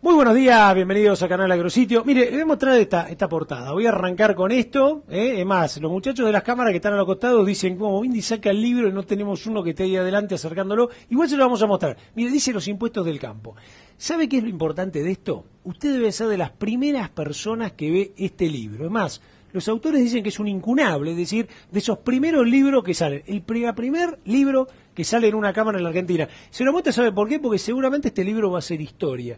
Muy buenos días, bienvenidos a Canal Agrositio. Mire, le voy a mostrar esta portada. Voy a arrancar con esto. Es más, los muchachos de las cámaras que están a los costados dicen, como Indy saca el libro y no tenemos uno que esté ahí adelante acercándolo. Igual se lo vamos a mostrar. Mire, dice los impuestos del campo. ¿Sabe qué es lo importante de esto? Usted debe ser de las primeras personas que ve este libro. Es más, los autores dicen que es un incunable, es decir, de esos primeros libros que salen. El primer libro que sale en una cámara en la Argentina. Se lo muestra, ¿sabe por qué? Porque seguramente este libro va a ser historia.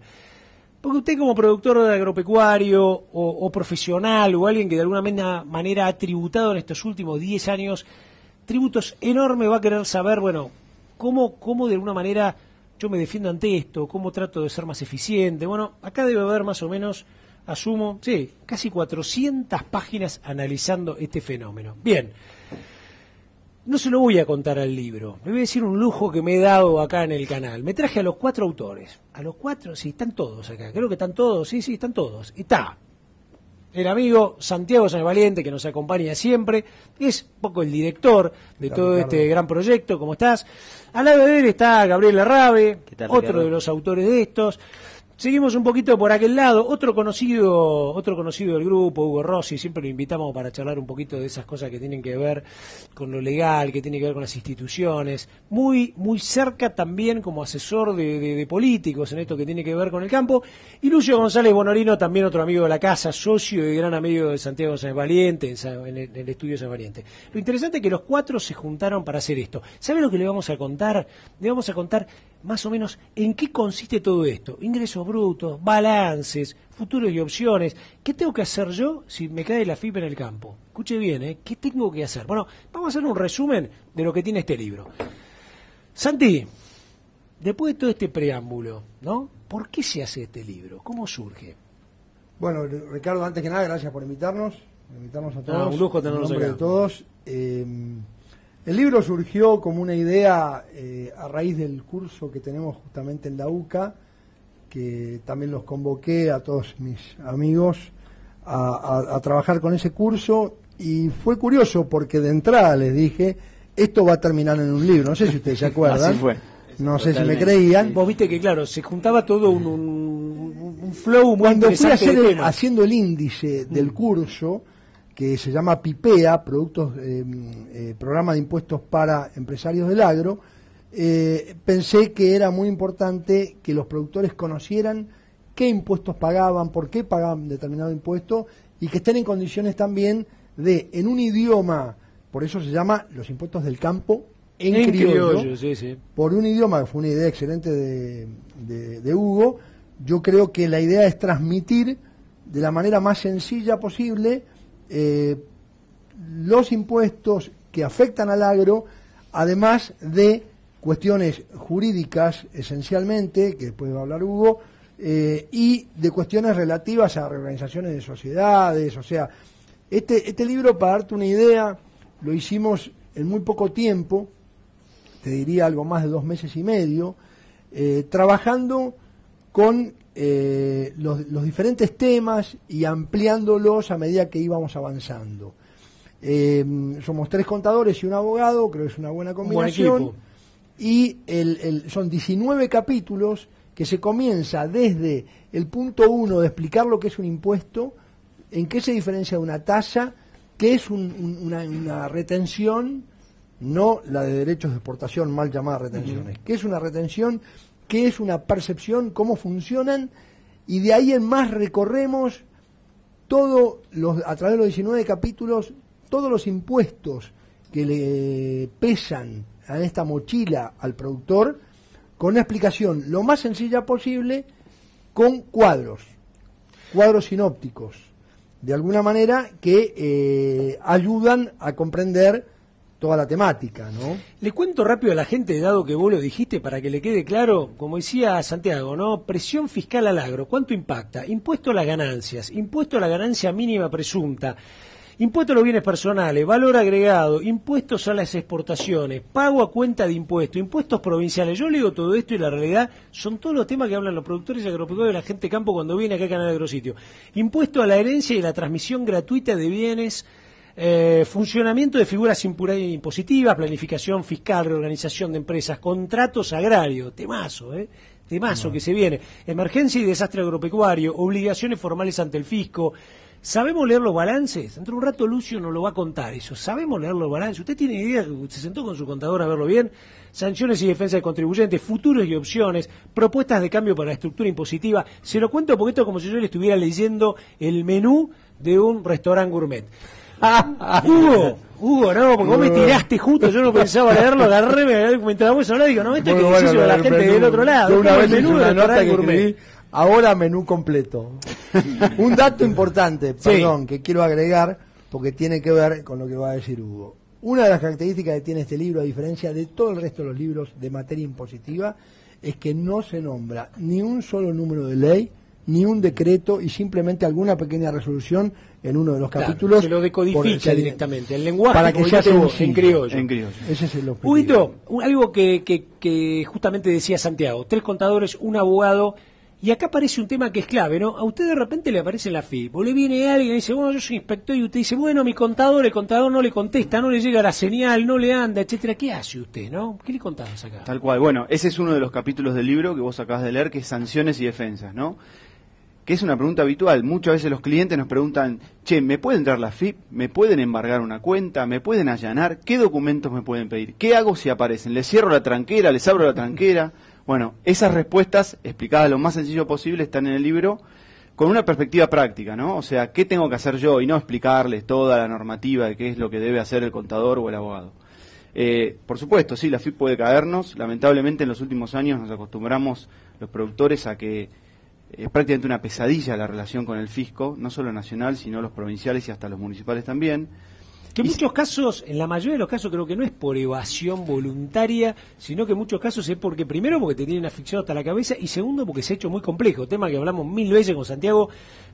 Porque usted como productor de agropecuario o profesional o alguien que de alguna manera ha tributado en estos últimos 10 años tributos enormes, va a querer saber, bueno, cómo de alguna manera yo me defiendo ante esto, cómo trato de ser más eficiente. Bueno, acá debe haber más o menos, asumo, sí, casi 400 páginas analizando este fenómeno. Bien. No se lo voy a contar al libro, le voy a decir un lujo que me he dado acá en el canal. Me traje a los 4 autores. A los 4, sí, están todos acá. Creo que están todos, sí, están todos. Está el amigo Santiago Sáenz Valiente, que nos acompaña siempre. Es un poco el director de todo este gran proyecto. ¿Cómo estás? Al lado de él está Gabriel Larrabe, otro de los autores de estos. Seguimos un poquito por aquel lado, otro conocido del grupo, Hugo Rossi, siempre lo invitamos para charlar un poquito de esas cosas que tienen que ver con lo legal, que tienen que ver con las instituciones, muy cerca también como asesor de políticos en esto que tiene que ver con el campo, y Lucio González Bonorino, también otro amigo de la casa, socio y gran amigo de Santiago Sáenz Valiente, en el estudio Sáenz Valiente. Lo interesante es que los 4 se juntaron para hacer esto. ¿Saben lo que le vamos a contar? Le vamos a contar más o menos en qué consiste todo esto. Ingresos brutos, balances, futuros y opciones. ¿Qué tengo que hacer yo si me cae la FIP en el campo? Escuche bien, ¿eh? ¿Qué tengo que hacer? Bueno, vamos a hacer un resumen de lo que tiene este libro. Santi, después de todo este preámbulo, ¿no? ¿Por qué se hace este libro? ¿Cómo surge? Bueno, Ricardo, antes que nada, gracias por invitarnos a todos. Un lujo tenerlos acá. De todos. El libro surgió como una idea a raíz del curso que tenemos justamente en la UCA, que también los convoqué a todos mis amigos a trabajar con ese curso, y fue curioso porque de entrada les dije, esto va a terminar en un libro, no sé si ustedes se acuerdan. Así fue. No sé si me creían. Sí. Vos viste que, claro, se juntaba todo un flow muy Cuando fui interesante haciendo el índice del curso, que se llama PIPEA, Programa de Impuestos para Empresarios del Agro, pensé que era muy importante que los productores conocieran qué impuestos pagaban, por qué pagaban determinado impuesto, y que estén en condiciones también de, en un idioma, por eso se llama los impuestos del campo en criollo, sí. Por un idioma, que fue una idea excelente de Hugo. Yo creo que la idea es transmitir de la manera más sencilla posible los impuestos que afectan al agro, además de cuestiones jurídicas esencialmente, que después va a hablar Hugo, y de cuestiones relativas a reorganizaciones de sociedades. O sea, este libro, para darte una idea, lo hicimos en muy poco tiempo, te diría algo más de 2 meses y medio, trabajando con los diferentes temas y ampliándolos a medida que íbamos avanzando. Somos 3 contadores y un abogado, creo que es una buena combinación. Y son 19 capítulos que se comienza desde el punto 1 de explicar lo que es un impuesto, en qué se diferencia de una tasa, qué es una retención, no la de derechos de exportación, mal llamada retenciones, qué es una retención, qué es una percepción, cómo funcionan, y de ahí en más recorremos a través de los 19 capítulos, todos los impuestos que le pesan en esta mochila al productor, con una explicación lo más sencilla posible, con cuadros sinópticos, de alguna manera que ayudan a comprender toda la temática, ¿no? Le cuento rápido a la gente, dado que vos lo dijiste, para que le quede claro, como decía Santiago, ¿no? Presión fiscal al agro, ¿cuánto impacta? Impuesto a las ganancias, impuesto a la ganancia mínima presunta, impuesto a los bienes personales, valor agregado, impuestos a las exportaciones, pago a cuenta de impuestos, impuestos provinciales. Yo le digo todo esto y la realidad son todos los temas que hablan los productores agropecuarios y la gente de campo cuando viene acá a Canal Agrositio. Impuesto a la herencia y la transmisión gratuita de bienes, funcionamiento de figuras impositivas, planificación fiscal, reorganización de empresas, contratos agrarios, temazo, temazo que se viene. Emergencia y desastre agropecuario, obligaciones formales ante el fisco. ¿Sabemos leer los balances? Dentro de un rato Lucio nos lo va a contar eso. ¿Sabemos leer los balances? ¿Usted tiene idea? ¿Se sentó con su contador a verlo bien? Sanciones y defensa de contribuyentes, futuros y opciones, propuestas de cambio para la estructura impositiva. Se lo cuento porque esto es como si yo le estuviera leyendo el menú de un restaurante gourmet. Hugo, no, porque vos me tiraste justo, yo no pensaba leerlo, agarré, mientras vos hablabas, digo, no, esto es que decís de la gente del otro lado. Una vez el menú una del nota restaurante que gourmet. escribí, ahora menú completo. Un dato importante, perdón, que quiero agregar, porque tiene que ver con lo que va a decir Hugo. Una de las características que tiene este libro, a diferencia de todo el resto de los libros de materia impositiva, es que no se nombra ni un solo número de ley, ni un decreto y simplemente alguna pequeña resolución en uno de los capítulos. Se lo decodifica directamente, el lenguaje para que sea en criollo. Ese es el objetivo. Huguito, algo que justamente decía Santiago, 3 contadores, un abogado, y acá aparece un tema que es clave, ¿no? A usted de repente le aparece en la FIP, o le viene alguien y dice, bueno, yo soy inspector, y usted dice, bueno, el contador no le contesta, no le llega la señal, no le anda, etcétera. ¿Qué hace usted, no? ¿Qué le contabas acá? Tal cual. Bueno, ese es uno de los capítulos del libro que vos acabas de leer, que es sanciones y defensas, ¿no? Que es una pregunta habitual. Muchas veces los clientes nos preguntan, che, ¿me puede entrar la FIP? ¿Me pueden embargar una cuenta? ¿Me pueden allanar? ¿Qué documentos me pueden pedir? ¿Qué hago si aparecen? ¿Les cierro la tranquera? ¿Les abro la tranquera? Bueno, esas respuestas, explicadas lo más sencillo posible, están en el libro con una perspectiva práctica, ¿no? O sea, ¿qué tengo que hacer yo? Y no explicarles toda la normativa de qué es lo que debe hacer el contador o el abogado. Por supuesto, sí, la FIP puede caernos. Lamentablemente, en los últimos años nos acostumbramos los productores a que es prácticamente una pesadilla la relación con el fisco, no solo nacional, sino los provinciales y hasta los municipales también. Que en muchos casos, en la mayoría de los casos, creo que no es por evasión voluntaria, sino que en muchos casos es porque, primero, porque te tienen asfixiado hasta la cabeza, y segundo, porque se ha hecho muy complejo. Tema que hablamos 1000 veces con Santiago,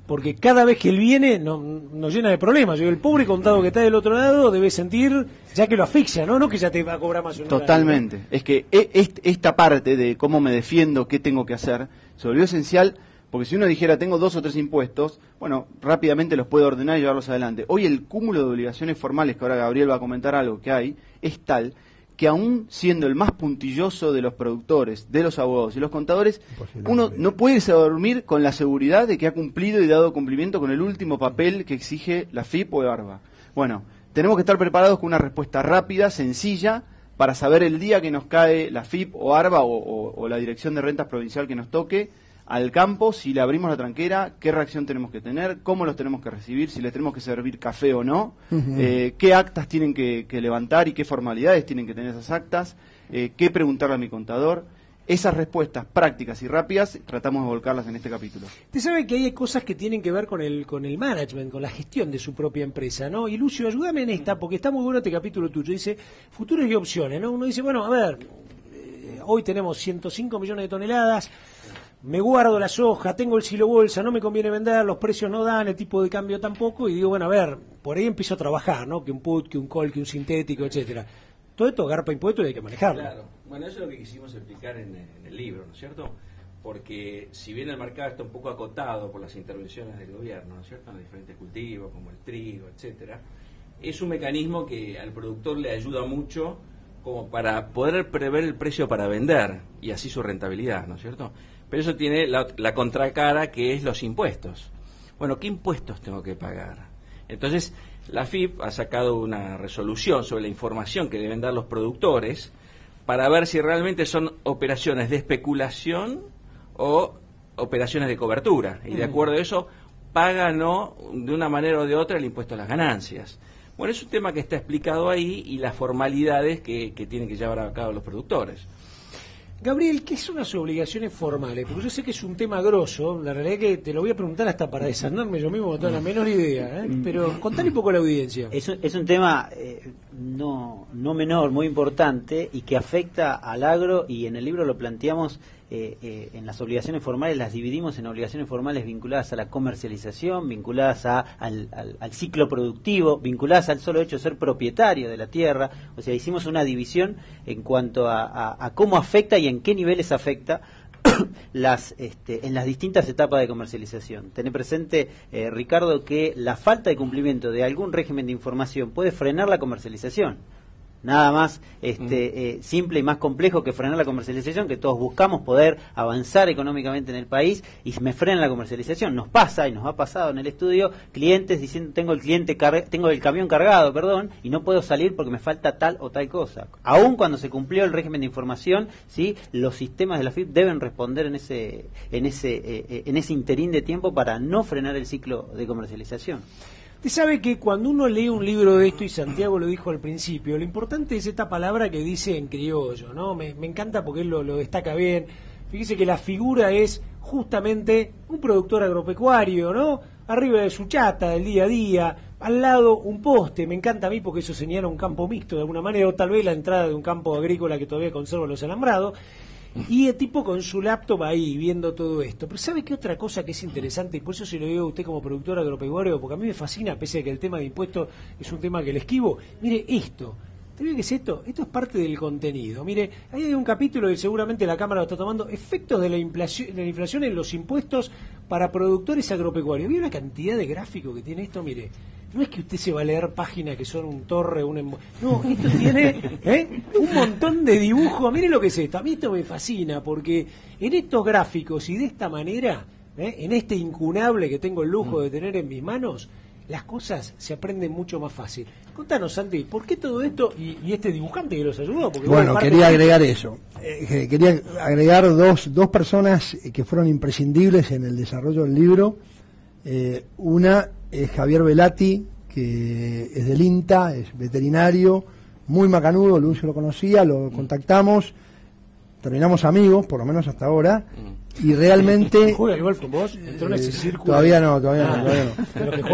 porque cada vez que él viene nos llena de problemas. El pobre contado que está del otro lado debe sentir ya que lo asfixia, ¿no? No que ya te va a cobrar más. Totalmente. Es que esta parte de cómo me defiendo, qué tengo que hacer, se volvió esencial. Porque si uno dijera, tengo 2 o 3 impuestos, bueno, rápidamente los puede ordenar y llevarlos adelante. Hoy el cúmulo de obligaciones formales, que ahora Gabriel va a comentar algo que hay, es tal que aún siendo el más puntilloso de los productores, de los abogados y los contadores, uno no puede irse a dormir con la seguridad de que ha cumplido y dado cumplimiento con el último papel que exige la FIP o ARBA. Bueno, tenemos que estar preparados con una respuesta rápida, sencilla, para saber el día que nos cae la FIP o ARBA o la Dirección de Rentas Provincial que nos toque, al campo, si le abrimos la tranquera, qué reacción tenemos que tener, cómo los tenemos que recibir, si les tenemos que servir café o no, qué actas tienen que levantar y qué formalidades tienen que tener esas actas, qué preguntarle a mi contador. Esas respuestas prácticas y rápidas tratamos de volcarlas en este capítulo. Usted sabe que hay cosas que tienen que ver con el management, con la gestión de su propia empresa, ¿no? Y Lucio, ayúdame en esta, porque está muy bueno este capítulo tuyo. Dice, futuros y opciones, ¿no? Uno dice, bueno, a ver, hoy tenemos 105 millones de toneladas, me guardo la soja, tengo el silo bolsa, no me conviene vender, los precios no dan, el tipo de cambio tampoco, y digo, bueno, a ver, por ahí empiezo a trabajar, ¿no? Que un put, que un call, que un sintético, etcétera. Todo esto garpa impuestos y hay que manejarlo. Claro, bueno, eso es lo que quisimos explicar en el libro, ¿no es cierto? Porque si bien el mercado está un poco acotado por las intervenciones del gobierno, ¿no es cierto?, en los diferentes cultivos, como el trigo, etcétera, es un mecanismo que al productor le ayuda mucho como para poder prever el precio para vender y así su rentabilidad, ¿no es cierto? Pero eso tiene la contracara, que es los impuestos. Bueno, ¿qué impuestos tengo que pagar? Entonces, la FIP ha sacado una resolución sobre la información que deben dar los productores para ver si realmente son operaciones de especulación o operaciones de cobertura. Y de acuerdo a eso, pagan o de una manera o de otra el impuesto a las ganancias. Bueno, es un tema que está explicado ahí y las formalidades que tienen que llevar a cabo los productores. Gabriel, ¿qué son las obligaciones formales? Porque yo sé que es un tema grosso, la realidad es que te lo voy a preguntar hasta para desarmarme yo mismo, no tengo la menor idea, ¿eh? Pero contale un poco a la audiencia. Es un tema no menor, muy importante y que afecta al agro, y en el libro lo planteamos. En las obligaciones formales las dividimos en obligaciones formales vinculadas a la comercialización, vinculadas al ciclo productivo, vinculadas al solo hecho de ser propietario de la tierra. O sea, hicimos una división en cuanto a cómo afecta y en qué niveles afecta en las distintas etapas de comercialización. Tené presente, Ricardo, que la falta de cumplimiento de algún régimen de información puede frenar la comercialización. nada más simple y más complejo que frenar la comercialización, que todos buscamos poder avanzar económicamente en el país y me frenan la comercialización. Nos pasa y nos ha pasado en el estudio clientes diciendo tengo el camión cargado, y no puedo salir porque me falta tal o tal cosa. Aún cuando se cumplió el régimen de información, ¿sí?, los sistemas de la FIP deben responder en ese interín de tiempo para no frenar el ciclo de comercialización. Usted sabe que cuando uno lee un libro de esto, y Santiago lo dijo al principio, lo importante es esta palabra que dice en criollo, ¿no? Me encanta porque él lo destaca bien. Fíjese que la figura es justamente un productor agropecuario, ¿no? Arriba de su chata del día a día, al lado un poste. Me encanta a mí porque eso señala un campo mixto de alguna manera, o tal vez la entrada de un campo agrícola que todavía conserva los alambrados. Y el tipo con su laptop ahí viendo todo esto. Pero ¿sabe qué otra cosa que es interesante? Y por eso se lo digo a usted como productor agropecuario, porque a mí me fascina, pese a que el tema de impuestos es un tema que le esquivo. Mire esto. ¿Usted ve qué es esto? Esto es parte del contenido. Mire, ahí hay un capítulo que seguramente la Cámara lo está tomando, efectos de la inflación en los impuestos para productores agropecuarios. ¿Ve una cantidad de gráficos que tiene esto? Mire, no es que usted se va a leer páginas que son un torre, no, esto tiene un montón de dibujos. Mire lo que es esto. A mí esto me fascina porque en estos gráficos y de esta manera, en este incunable que tengo el lujo de tener en mis manos, las cosas se aprenden mucho más fácil. Contanos, Santi, ¿por qué todo esto y este dibujante que los ayudó? Porque bueno, quería agregar eso. Quería agregar dos personas que fueron imprescindibles en el desarrollo del libro. Una es Javier Velati, que es del INTA, es veterinario, muy macanudo, Lucio lo conocía, lo contactamos, terminamos amigos, por lo menos hasta ahora, y realmente... ¿Juega el golf con vos? ¿Entró en ese círculo? Todavía no.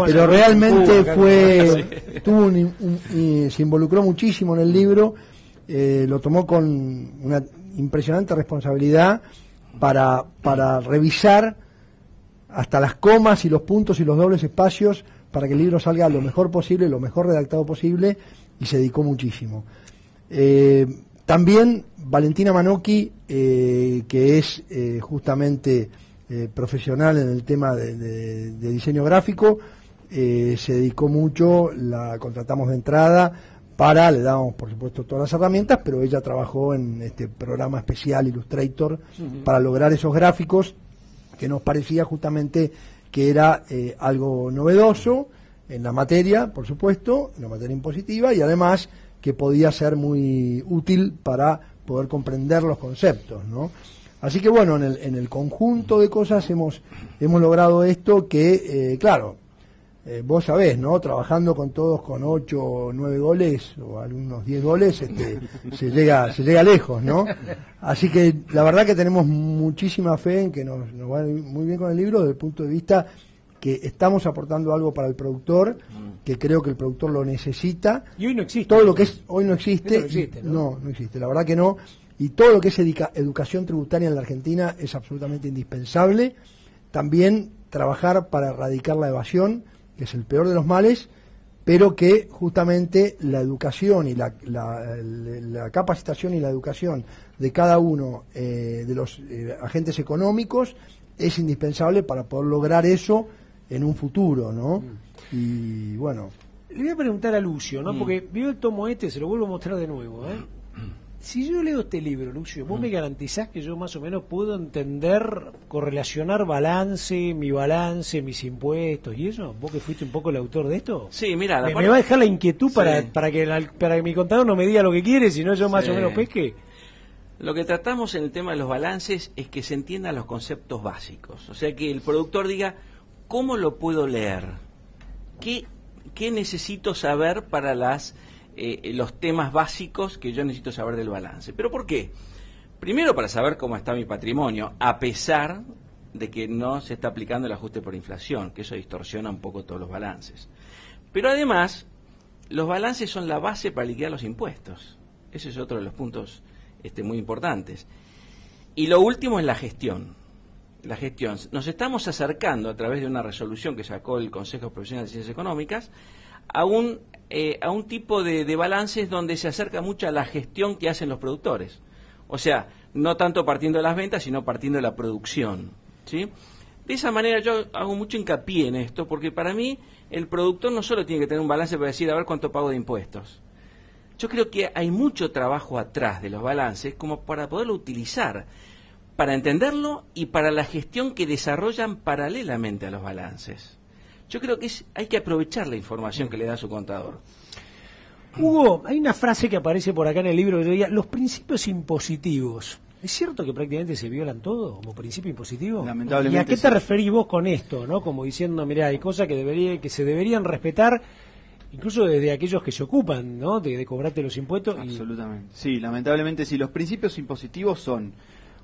Pero realmente se involucró muchísimo en el libro, lo tomó con una impresionante responsabilidad para revisar hasta las comas y los puntos y los dobles espacios para que el libro salga lo mejor posible, lo mejor redactado posible, y se dedicó muchísimo. También Valentina Manocchi, que es justamente profesional en el tema de diseño gráfico, se dedicó mucho, la contratamos de entrada, le damos por supuesto todas las herramientas, pero ella trabajó en este programa especial Illustrator para lograr esos gráficos que nos parecía justamente que era algo novedoso en la materia, por supuesto, en la materia impositiva, y además que podía ser muy útil para poder comprender los conceptos, ¿no? Así que bueno, en el conjunto de cosas hemos logrado esto que, claro, vos sabés, ¿no? Trabajando con todos con 8 o 9 goles o algunos 10 goles, se llega lejos, ¿no? Así que la verdad que tenemos muchísima fe en que nos va muy bien con el libro, desde el punto de vista que estamos aportando algo para el productor, que creo que el productor lo necesita. Y hoy no existe. Todo lo que es hoy no existe. No existe, ¿no? No existe, la verdad que no. Y todo lo que es educación tributaria en la Argentina es absolutamente indispensable. También trabajar para erradicar la evasión, que es el peor de los males, pero que justamente la educación y la capacitación y la educación de cada uno de los agentes económicos es indispensable para poder lograr eso en un futuro, ¿no? Y bueno. Le voy a preguntar a Lucio, ¿no? Porque vio el tomo se lo vuelvo a mostrar de nuevo, Si yo leo este libro, Lucio, ¿vos me garantizás que yo más o menos puedo entender, correlacionar mi balance, mis impuestos y eso? ¿Vos que fuiste un poco el autor de esto? Sí, mira... ¿Me va a dejar la inquietud para que mi contador no me diga lo que quiere, sino yo más o menos pesque? Lo que tratamos en el tema de los balances es que se entiendan los conceptos básicos. O sea, que el productor diga, ¿cómo lo puedo leer? ¿Qué necesito saber para los temas básicos que yo necesito saber del balance? ¿Pero por qué? Primero, para saber cómo está mi patrimonio, a pesar de que no se está aplicando el ajuste por inflación, que eso distorsiona un poco todos los balances. Pero además, los balances son la base para liquidar los impuestos. Ese es otro de los puntos muy importantes. Y lo último es la gestión. La gestión. Nos estamos acercando a través de una resolución que sacó el Consejo Profesional de Ciencias Económicas a un tipo de balances donde se acerca mucho a la gestión que hacen los productores. O sea, no tanto partiendo de las ventas, sino partiendo de la producción, ¿sí? De esa manera yo hago mucho hincapié en esto, porque para mí el productor no solo tiene que tener un balance para decir, a ver cuánto pago de impuestos. Yo creo que hay mucho trabajo atrás de los balances como para poderlo utilizar, para entenderlo y para la gestión que desarrollan paralelamente a los balances. Yo creo que hay que aprovechar la información que le da su contador. Hugo, hay una frase que aparece por acá en el libro que yo diría, los principios impositivos. ¿Es cierto que prácticamente se violan todo como principio impositivo? Lamentablemente. ¿Y a qué te sí. referís vos con esto, no? Como diciendo, mirá, hay cosas que se deberían respetar, incluso desde aquellos que se ocupan, ¿no? De cobrarte los impuestos. Absolutamente. Sí, lamentablemente sí. Los principios impositivos son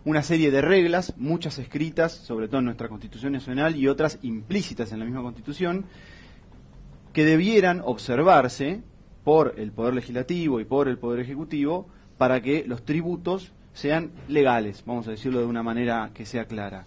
una serie de reglas, muchas escritas, sobre todo en nuestra Constitución Nacional y otras implícitas en la misma Constitución, que debieran observarse por el Poder Legislativo y por el Poder Ejecutivo para que los tributos sean legales, vamos a decirlo de una manera que sea clara.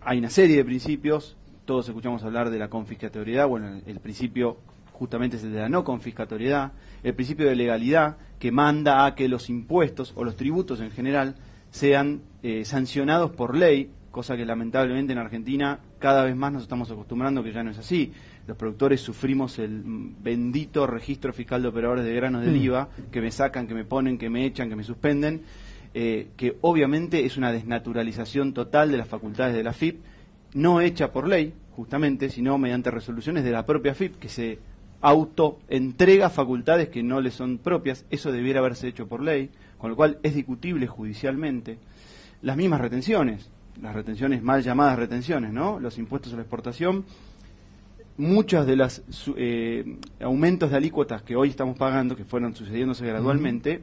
Hay una serie de principios, todos escuchamos hablar de la confiscatoriedad, bueno, el principio justamente es el de la no confiscatoriedad, el principio de legalidad que manda a que los impuestos o los tributos en general sean sancionados por ley, cosa que lamentablemente en Argentina cada vez más nos estamos acostumbrando que ya no es así. Los productores sufrimos el bendito registro fiscal de operadores de granos del IVA, que me sacan, que me ponen, que me echan, que me suspenden, que obviamente es una desnaturalización total de las facultades de la AFIP, no hecha por ley, justamente, sino mediante resoluciones de la propia AFIP, que se autoentrega facultades que no le son propias. Eso debiera haberse hecho por ley, con lo cual es discutible judicialmente. Las mismas retenciones, las retenciones mal llamadas retenciones, ¿no? Los impuestos a la exportación, muchos de los aumentos de alícuotas que hoy estamos pagando, que fueron sucediéndose gradualmente,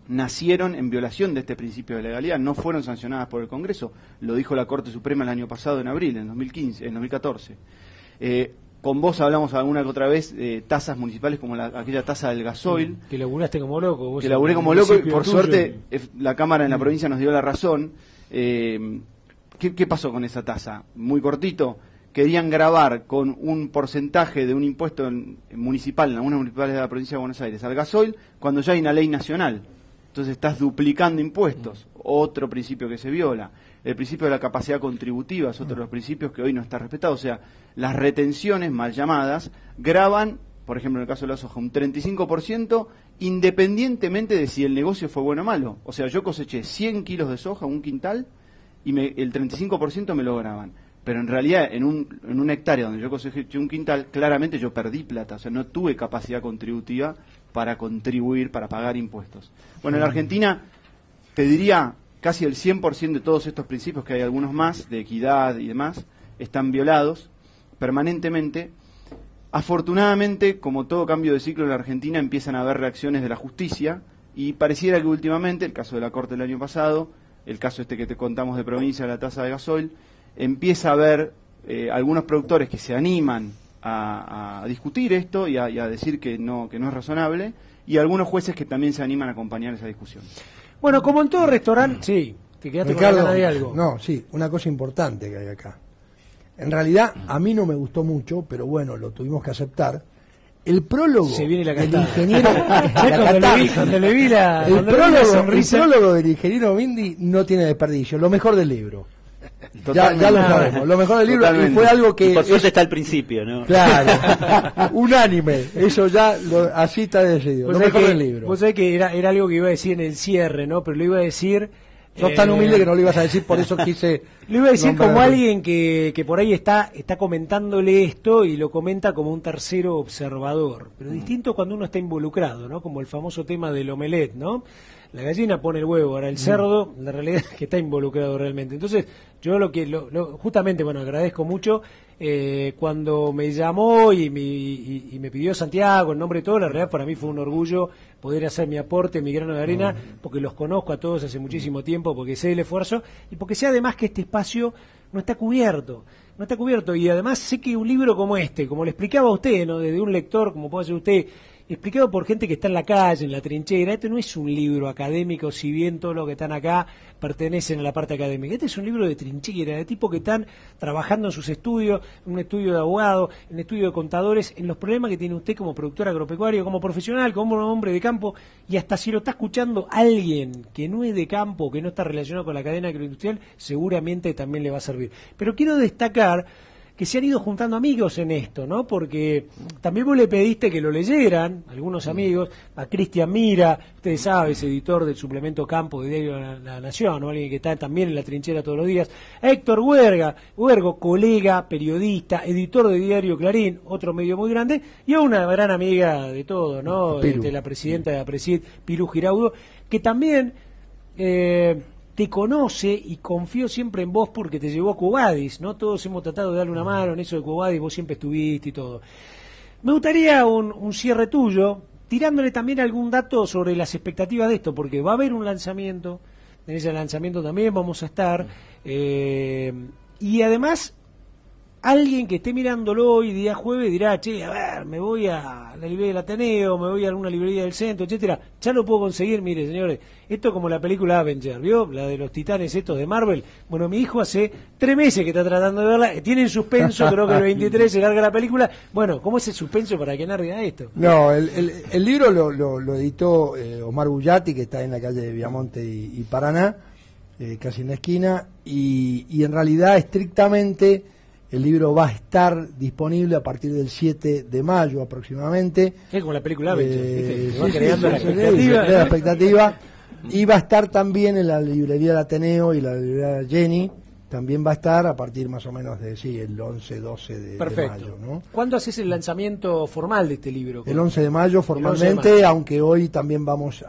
nacieron en violación de este principio de legalidad, no fueron sancionadas por el Congreso, lo dijo la Corte Suprema el año pasado, en abril, en 2014. Con vos hablamos alguna que otra vez de tasas municipales como aquella tasa del gasoil. Que laburaste como loco. Vos que laburé como loco y por tuyo. suerte la Cámara en la provincia nos dio la razón. ¿Qué pasó con esa tasa? Muy cortito. Querían gravar con un porcentaje de un impuesto municipal en algunas municipalidades de la provincia de Buenos Aires al gasoil cuando ya hay una ley nacional. Entonces estás duplicando impuestos. Otro principio que se viola. El principio de la capacidad contributiva es otro de los principios que hoy no está respetado. O sea, las retenciones mal llamadas gravan, por ejemplo en el caso de la soja, un 35% independientemente de si el negocio fue bueno o malo. O sea, yo coseché 100 kilos de soja, un quintal, y el 35% me lo graban. Pero en realidad, en una hectárea donde yo coseché un quintal, claramente yo perdí plata. O sea, no tuve capacidad contributiva para contribuir, para pagar impuestos. Bueno, en la Argentina, te diría, casi el 100% de todos estos principios, que hay algunos más, de equidad y demás, están violados permanentemente. Afortunadamente, como todo cambio de ciclo en la Argentina, empiezan a haber reacciones de la justicia, y pareciera que últimamente, el caso de la Corte del año pasado, el caso este que te contamos de provincia, la tasa de gasoil, empieza a haber algunos productores que se animan a discutir esto y a decir que no es razonable, y algunos jueces que también se animan a acompañar esa discusión. Bueno, como en todo restaurante, sí, te quedaste Ricardo, con la gana de algo. No, sí, una cosa importante que hay acá. En realidad, a mí no me gustó mucho, pero bueno, lo tuvimos que aceptar. El prólogo Se viene la del catada. ingeniero... Cuando le vi la el cuando le vi la sonrisa. prólogo del ingeniero Bindi no tiene desperdicio, lo mejor del libro. Ya Totalmente. lo sabemos, lo mejor del libro, y Totalmente. fue algo que... Y por suerte está al principio, ¿no? Claro, unánime, eso ya, así está decidido, Vos lo sabés mejor que- del libro. Vos sabés que era algo que iba a decir en el cierre, ¿no? Pero lo iba a decir... Sos tan humilde que no lo ibas a decir, por eso quise... Lo iba a decir como nombrarlo. alguien que por ahí está comentándole esto y lo comenta como un tercero observador. Pero distinto cuando uno está involucrado, ¿no? Como el famoso tema del omelette, ¿no? La gallina pone el huevo, ahora el cerdo, la realidad es que está involucrado realmente. Entonces, yo justamente, bueno, agradezco mucho cuando me llamó y me pidió Santiago, en nombre de todo, la realidad para mí fue un orgullo poder hacer mi aporte, mi grano de arena, porque los conozco a todos hace muchísimo tiempo, porque sé el esfuerzo y porque sé además que este espacio no está cubierto. No está cubierto y además sé que un libro como este, como le explicaba a usted, ¿no? Desde un lector, como puede ser usted, explicado por gente que está en la calle, en la trinchera, este no es un libro académico, si bien todos los que están acá pertenecen a la parte académica. Este es un libro de trinchera, de tipos que están trabajando en sus estudios, en un estudio de abogado, en un estudio de contadores, en los problemas que tiene usted como productor agropecuario, como profesional, como hombre de campo, y hasta si lo está escuchando alguien que no es de campo, que no está relacionado con la cadena agroindustrial, seguramente también le va a servir. Pero quiero destacar que se han ido juntando amigos en esto, ¿no? Porque también vos le pediste que lo leyeran, algunos amigos, a Cristian Mira, ustedes saben, es editor del suplemento Campo de Diario La Nación, ¿no? Alguien que está también en la trinchera todos los días, a Héctor Huergo, colega, periodista, editor de Diario Clarín, otro medio muy grande, y a una gran amiga de todo, ¿no? La presidenta de APRESID, Pilu Giraudo, que también te conoce y confío siempre en vos porque te llevó a Quo Vadis, ¿no? Todos hemos tratado de darle una mano en eso de Quo Vadis, vos siempre estuviste y todo. Me gustaría un cierre tuyo, tirándole también algún dato sobre las expectativas de esto, porque va a haber un lanzamiento, en ese lanzamiento también vamos a estar, y además alguien que esté mirándolo hoy día jueves dirá, che, a ver, me voy a la librería del Ateneo, me voy a alguna librería del centro, etcétera, ya lo puedo conseguir. Mire, señores, esto es como la película Avenger, ¿vio? La de los titanes estos de Marvel. Bueno, mi hijo hace 3 meses que está tratando de verla, tiene en suspenso, creo que el 23 se larga la película. Bueno, ¿cómo es el suspenso para que nadie diga esto? No, el libro lo editó Omar Bullati, que está en la calle de Viamonte y Paraná, casi en la esquina, y en realidad estrictamente el libro va a estar disponible a partir del 7 de mayo aproximadamente. Es como la película Avenger, va creando la la expectativa. Y va a estar también en la librería del Ateneo y la librería Jenny. También va a estar a partir más o menos de el 11-12 de mayo, ¿no? ¿Cuándo haces el lanzamiento formal de este libro? El 11 de mayo formalmente, 11 de mayo. Aunque hoy también vamos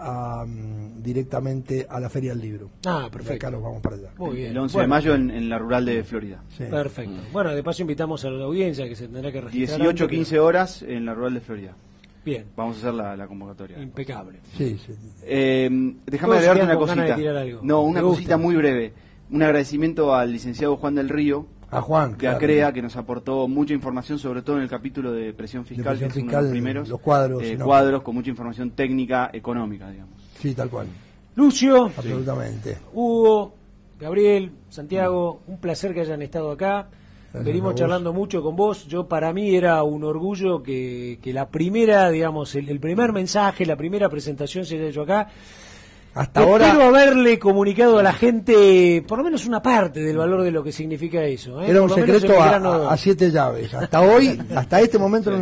directamente a la Feria del Libro. Ah, perfecto. De acá nos vamos para allá. Muy bien. El 11 de mayo en la rural de Florida. Sí. Perfecto. Bueno, de paso invitamos a la audiencia que se tendrá que registrar. 18-15 horas en la rural de Florida. Bien. Vamos a hacer la convocatoria. Impecable. Sí. Déjame agregarte una con ganas de cosita. tirar algo. No, una Me gusta. cosita muy breve. Un agradecimiento al licenciado Juan del Río, A Juan, de claro. ACREA, que nos aportó mucha información, sobre todo en el capítulo de presión fiscal, presión que es uno de fiscal, los primeros. los cuadros, cuadros con mucha información técnica, económica, digamos. Sí, tal cual. Lucio, Absolutamente. Hugo, Gabriel, Santiago, un placer que hayan estado acá. Gracias Venimos a vos. charlando mucho con vos. Para mí era un orgullo que la primera, digamos, el primer mensaje, la primera presentación se haya hecho acá. Hasta Espero ahora haberle comunicado a la gente por lo menos una parte del valor de lo que significa eso. era un Por lo menos secreto en mi grano- a 7 llaves. Hasta hoy, hasta este momento,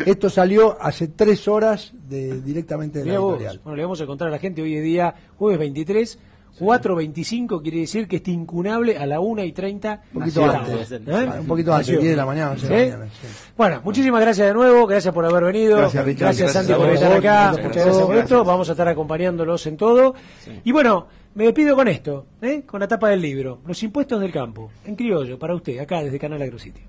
esto salió hace 3 horas directamente de la Mirá vos. editorial. Bueno, le vamos a contar a la gente hoy es día jueves 23, 4:25, quiere decir que está incunable a la 1:30. Un poquito Nació. antes. ¿Eh? Un poquito antes, Nació. 10 de la mañana, 11 de la ¿Sí? mañana. Sí. Bueno, muchísimas gracias de nuevo, gracias por haber venido. Gracias, Richard. Gracias, Santi, Gracias por a estar vos. acá. Gracias Muchas gracias por esto. Gracias. Vamos a estar acompañándolos en todo. Y bueno, me despido con esto, con la tapa del libro, Los impuestos del campo, en criollo, para usted, acá desde Canal Agrositio.